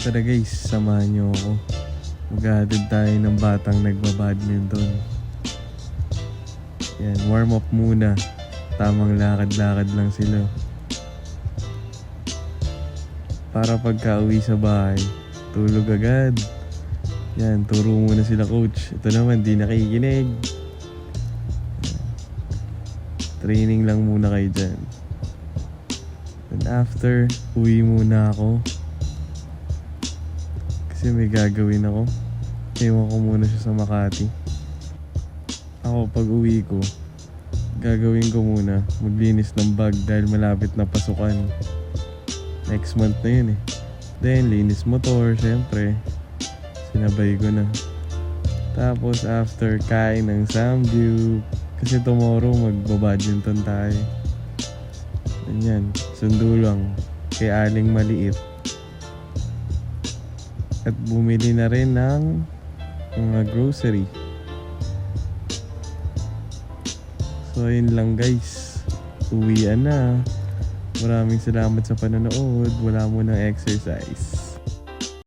Tara guys, samahan niyo ako. Maghahatid tayo ng batang nagbabadminton. Yan, warm up muna. Tamang lakad-lakad lang sila. Para pagka uwi sa bahay, tulog agad. Yan, turo muna sila coach. Ito naman, di nakikinig. Training lang muna kayo dyan. And after, uwi muna ako. Kasi may gagawin ako. Iwan ko muna siya sa Makati. Ako pag uwi ko, gagawin ko muna maglinis ng bag dahil malapit na pasukan. Next month na yun eh. Then linis motor, syempre. Sinabay ko na. Tapos after, kain ng samgyup. Kasi tomorrow magbabadminton tayo. Ganyan, sundo lang kay Aling Maliit. At bumili na rin ng mga grocery. So ayun lang guys, uwian na. Maraming salamat sa panonood. Wala mo ng exercise.